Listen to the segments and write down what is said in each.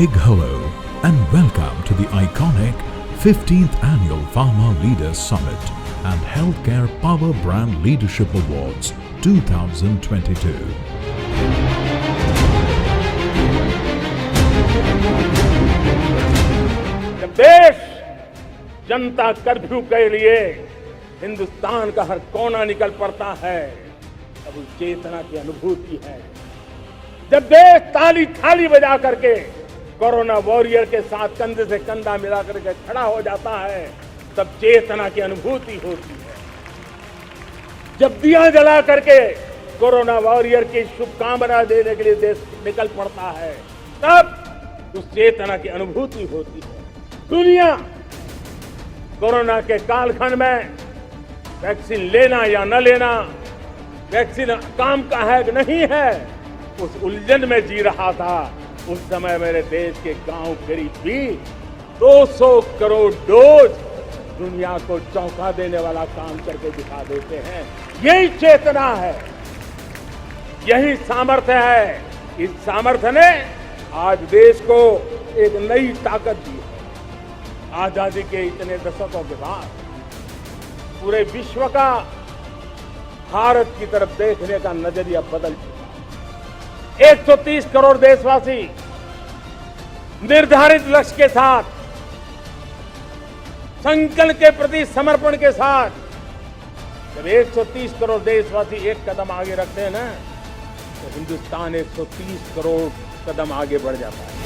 big hello and welcome to the iconic 15th Annual Pharma Leaders Summit and Healthcare Power Brand Leadership Awards 2022. जब देश जनता curfew के लिए हिंदुस्तान का हर कोना निकल पड़ता है तब उस चेतना की अनुभूति है। जब देश ताली थाली बजा करके कोरोना वॉरियर के साथ कंधे से कंधा मिला करके खड़ा हो जाता है तब चेतना की अनुभूति होती है। जब दिया जला करके कोरोना वॉरियर की शुभकामना देने के लिए देश निकल पड़ता है तब उस चेतना की अनुभूति होती है। दुनिया कोरोना के कालखंड में वैक्सीन लेना या न लेना, वैक्सीन काम का है कि नहीं है, उस उलझन में जी रहा था। उस समय मेरे देश के गांव गरीब भी 200 करोड़ डोज दुनिया को चौंका देने वाला काम करके दिखा देते हैं। यही चेतना है, यही सामर्थ्य है। इस सामर्थ्य ने आज देश को एक नई ताकत दी है। आजादी के इतने दशकों के बाद पूरे विश्व का भारत की तरफ देखने का नजरिया बदल चुका है। 130 करोड़ देशवासी निर्धारित लक्ष्य के साथ, संकल्प के प्रति समर्पण के साथ, जब 130 करोड़ देशवासी एक कदम आगे रखते हैं ना, तो हिंदुस्तान 130 करोड़ कदम आगे बढ़ जाता है।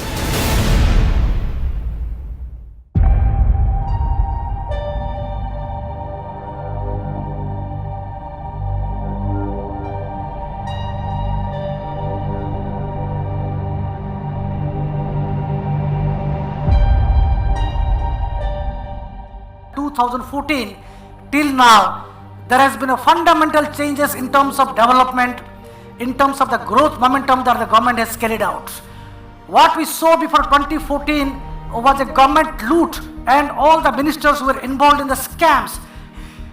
till now, there has been a fundamental changes in terms of development, in terms of the growth momentum that the government has carried out. What we saw before 2014 was a government loot and all the ministers were involved in the scams.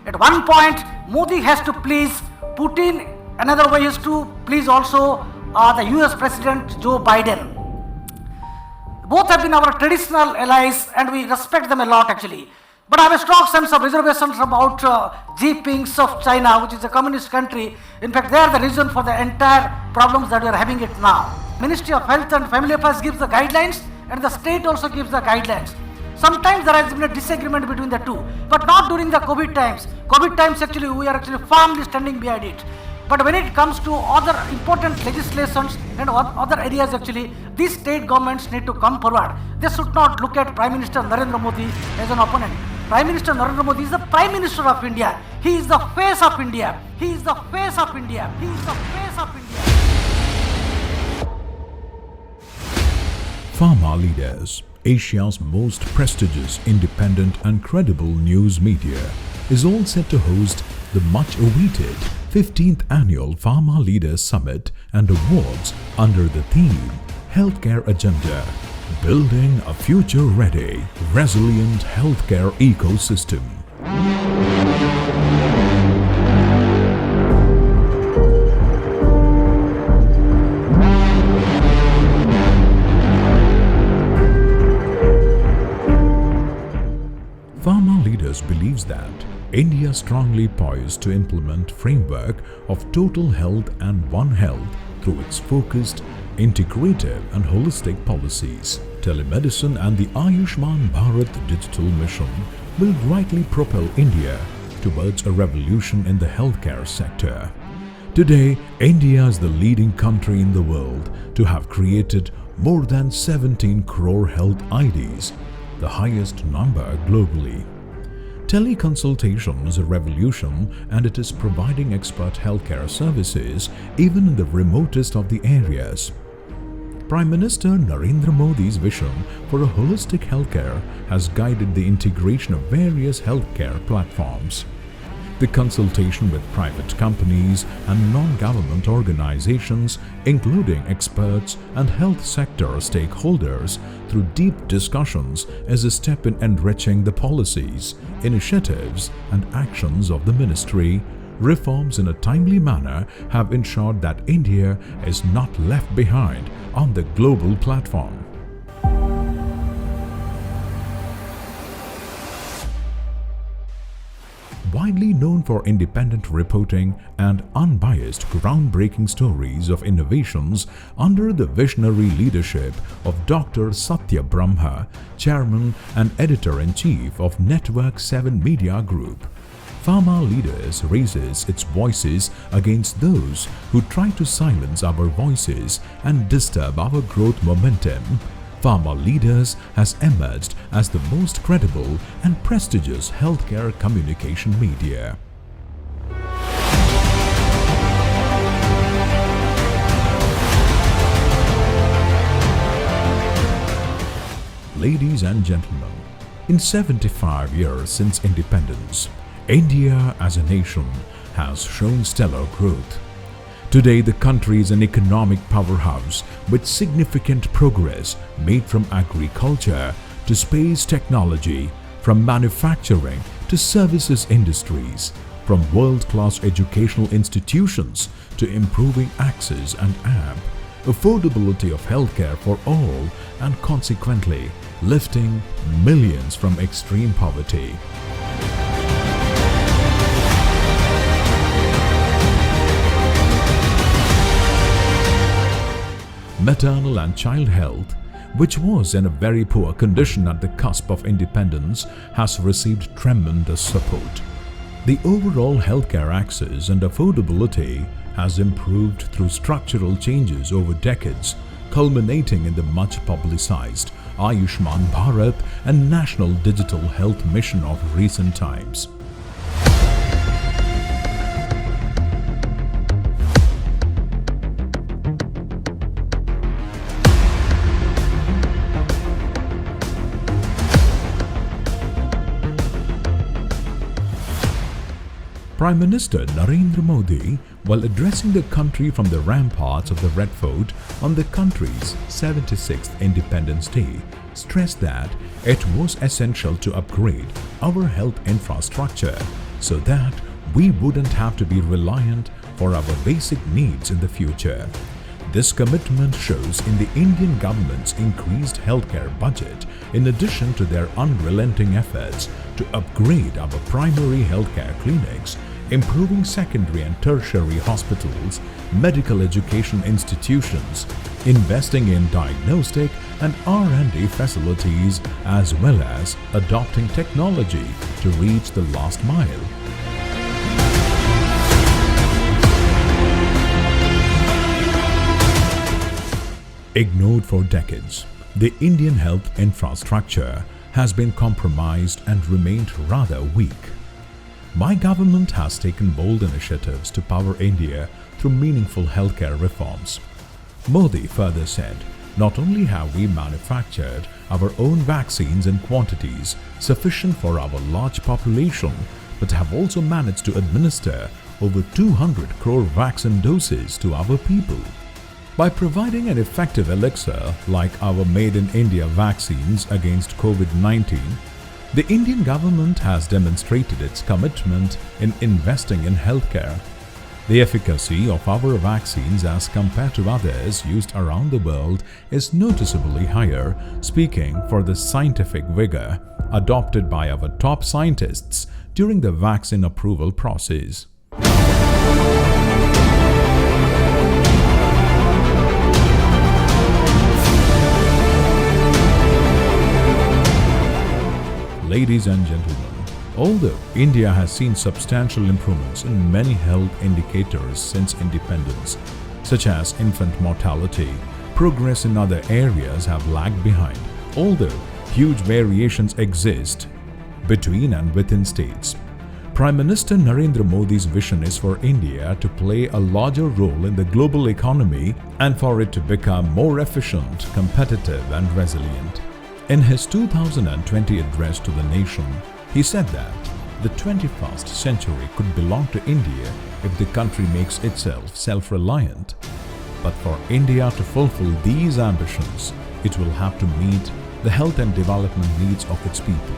At one point, Modi has to please Putin, another way is to please also the US President Joe Biden. Both have been our traditional allies and we respect them a lot actually. But I have a strong sense of reservations about Jinping of China, which is a communist country. In fact, they are the reason for the entire problems that we are having it now. Ministry of Health and Family Affairs gives the guidelines and the state also gives the guidelines. Sometimes there has been a disagreement between the two, but not during the COVID times. COVID times actually we are actually firmly standing behind it. But when it comes to other important legislations and other areas actually, these state governments need to come forward. They should not look at Prime Minister Narendra Modi as an opponent. Prime Minister Narendra Modi is the Prime Minister of India. He is the face of India. He is the face of India. He is the face of India. Pharma Leaders, Asia's most prestigious, independent and credible news media, is all set to host the much-awaited 15th Annual Pharma Leaders Summit and Awards under the theme Healthcare Agenda, Building a Future-Ready, Resilient Healthcare Ecosystem. Pharma Leaders believes that India is strongly poised to implement framework of total health and One Health through its focused, integrative and holistic policies. Telemedicine and the Ayushman Bharat Digital Mission will greatly propel India towards a revolution in the healthcare sector. Today, India is the leading country in the world to have created more than 17 crore health IDs, the highest number globally. Teleconsultation is a revolution and it is providing expert healthcare services even in the remotest of the areas. Prime Minister Narendra Modi's vision for a holistic healthcare has guided the integration of various healthcare platforms. The consultation with private companies and non-government organizations, including experts and health sector stakeholders, through deep discussions is a step in enriching the policies, initiatives and actions of the ministry. Reforms in a timely manner have ensured that India is not left behind on the global platform. widely known for independent reporting and unbiased groundbreaking stories of innovations under the visionary leadership of Dr. Satya Brahma, Chairman and Editor-in-Chief of Network 7 Media Group. Pharma Leaders raises its voices against those who try to silence our voices and disturb our growth momentum. Pharma Leaders has emerged as the most credible and prestigious healthcare communication media. Ladies and gentlemen, in 75 years since independence, India as a nation has shown stellar growth. Today, the country is an economic powerhouse with significant progress made from agriculture to space technology, from manufacturing to services industries, from world-class educational institutions to improving access and affordability of healthcare for all, and consequently lifting millions from extreme poverty. Maternal and child health, which was in a very poor condition at the cusp of independence, has received tremendous support. The overall healthcare access and affordability has improved through structural changes over decades, culminating in the much publicized Ayushman Bharat and National Digital Health Mission of recent times. Prime Minister Narendra Modi, while addressing the country from the ramparts of the Red Fort on the country's 76th Independence Day, stressed that it was essential to upgrade our health infrastructure so that we wouldn't have to be reliant for our basic needs in the future. This commitment shows in the Indian government's increased healthcare budget, in addition to their unrelenting efforts to upgrade our primary healthcare clinics, improving secondary and tertiary hospitals, medical education institutions, investing in diagnostic and R&D facilities, as well as adopting technology to reach the last mile. Ignored for decades, the Indian health infrastructure has been compromised and remained rather weak. My government has taken bold initiatives to power India through meaningful healthcare reforms. Modi further said, not only have we manufactured our own vaccines in quantities sufficient for our large population, but have also managed to administer over 200 crore vaccine doses to our people. By providing an effective elixir like our Made in India vaccines against COVID-19, the Indian government has demonstrated its commitment in investing in healthcare. The efficacy of our vaccines as compared to others used around the world is noticeably higher, speaking for the scientific vigor adopted by our top scientists during the vaccine approval process. Ladies and gentlemen, although India has seen substantial improvements in many health indicators since independence, such as infant mortality, progress in other areas have lagged behind, although huge variations exist between and within states. Prime Minister Narendra Modi's vision is for India to play a larger role in the global economy and for it to become more efficient, competitive and resilient. In his 2020 address to the nation, he said that the 21st century could belong to India if the country makes itself self-reliant. But for India to fulfill these ambitions, it will have to meet the health and development needs of its people.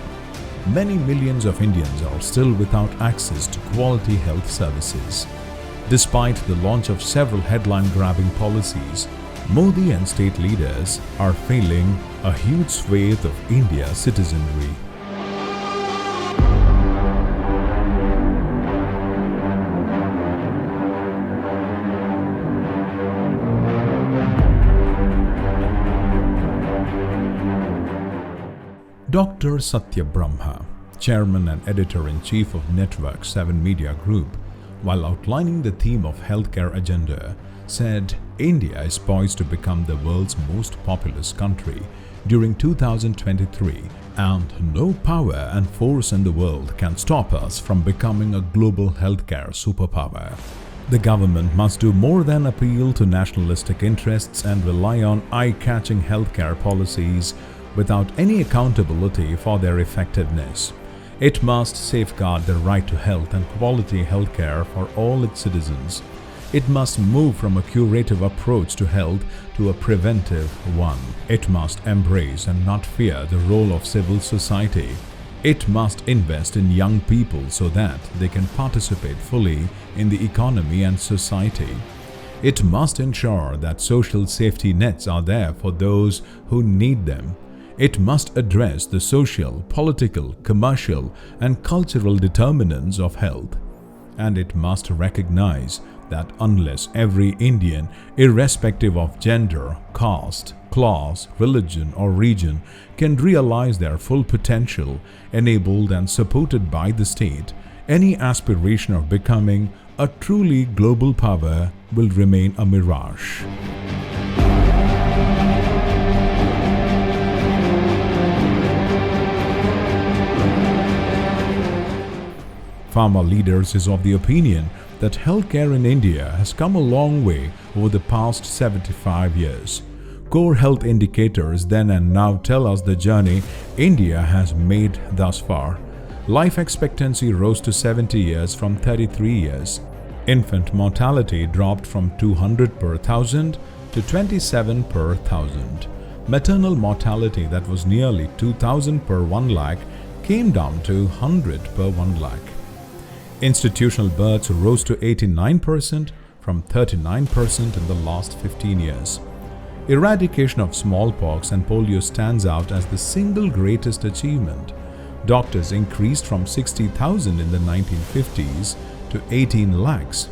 Many millions of Indians are still without access to quality health services. Despite the launch of several headline-grabbing policies, Modi and state leaders are failing a huge swathe of India's citizenry. Dr. Satya Brahma, Chairman and Editor-in-Chief of Network 7 Media Group, while outlining the theme of healthcare agenda, said India is poised to become the world's most populous country during 2023, and no power and force in the world can stop us from becoming a global healthcare superpower. The government must do more than appeal to nationalistic interests and rely on eye-catching healthcare policies without any accountability for their effectiveness. It must safeguard the right to health and quality healthcare for all its citizens. It must move from a curative approach to health to a preventive one. It must embrace and not fear the role of civil society. It must invest in young people so that they can participate fully in the economy and society. It must ensure that social safety nets are there for those who need them. It must address the social, political, commercial, and cultural determinants of health. And it must recognize that unless every Indian, irrespective of gender, caste, class, religion, or region, can realize their full potential, enabled and supported by the state, any aspiration of becoming a truly global power will remain a mirage. Pharma Leaders is of the opinion that healthcare in India has come a long way over the past 75 years. Core health indicators then and now tell us the journey India has made thus far. Life expectancy rose to 70 years from 33 years. Infant mortality dropped from 200 per thousand to 27 per thousand. Maternal mortality that was nearly 2000 per 1 lakh came down to 100 per 1 lakh. Institutional births rose to 89% from 39% in the last 15 years. Eradication of smallpox and polio stands out as the single greatest achievement. Doctors increased from 60,000 in the 1950s to 18 lakhs,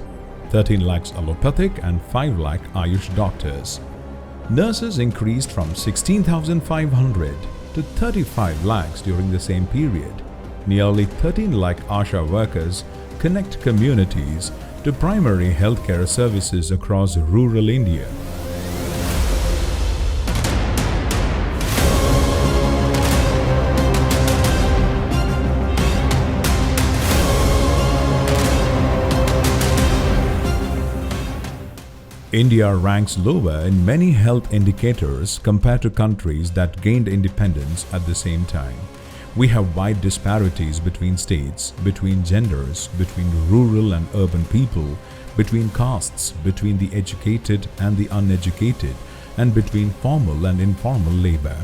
13 lakhs allopathic and 5 lakh Ayush doctors. Nurses increased from 16,500 to 35 lakhs during the same period. Nearly 13 lakh ASHA workers connect communities to primary healthcare services across rural India. India ranks lower in many health indicators compared to countries that gained independence at the same time. We have wide disparities between states, between genders, between rural and urban people, between castes, between the educated and the uneducated, and between formal and informal labor.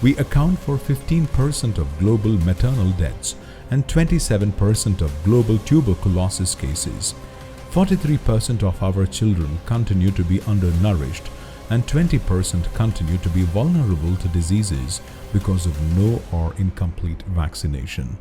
We account for 15% of global maternal deaths and 27% of global tuberculosis cases. 43% of our children continue to be undernourished, and 20% continue to be vulnerable to diseases because of no or incomplete vaccination.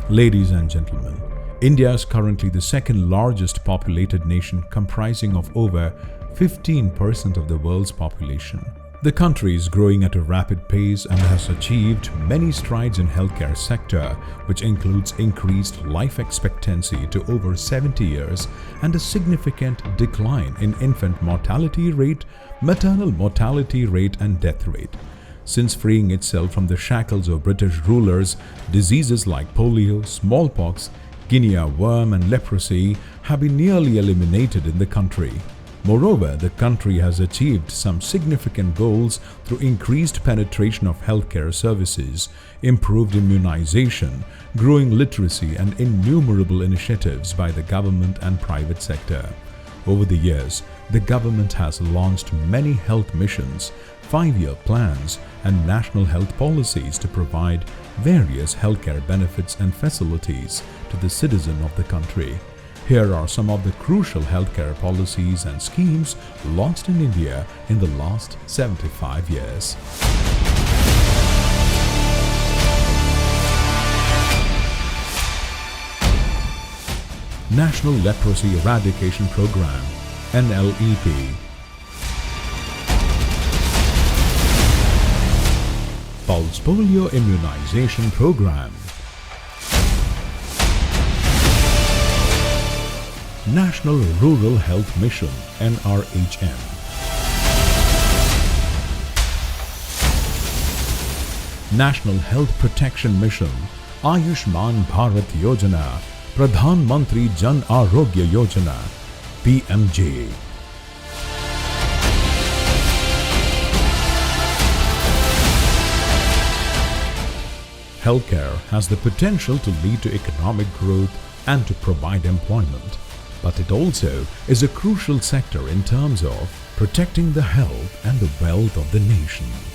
Ladies and gentlemen, India is currently the second largest populated nation, comprising of over 15% of the world's population. The country is growing at a rapid pace and has achieved many strides in healthcare sector, which includes increased life expectancy to over 70 years and a significant decline in infant mortality rate, maternal mortality rate and death rate. Since freeing itself from the shackles of British rulers, diseases like polio, smallpox, guinea worm and leprosy have been nearly eliminated in the country. Moreover, the country has achieved some significant goals through increased penetration of healthcare services, improved immunization, growing literacy and innumerable initiatives by the government and private sector. Over the years, the government has launched many health missions, 5-year plans and national health policies to provide various healthcare benefits and facilities to the citizen of the country. Here are some of the crucial healthcare policies and schemes launched in India in the last 75 years. National Leprosy Eradication Program (NLEP), Pulse Polio Immunization Program, National Rural Health Mission (NRHM), National Health Protection Mission Ayushman Bharat Yojana, Pradhan Mantri Jan Arogya Yojana (PMJ). Healthcare has the potential to lead to economic growth and to provide employment, but it also is a crucial sector in terms of protecting the health and the wealth of the nation.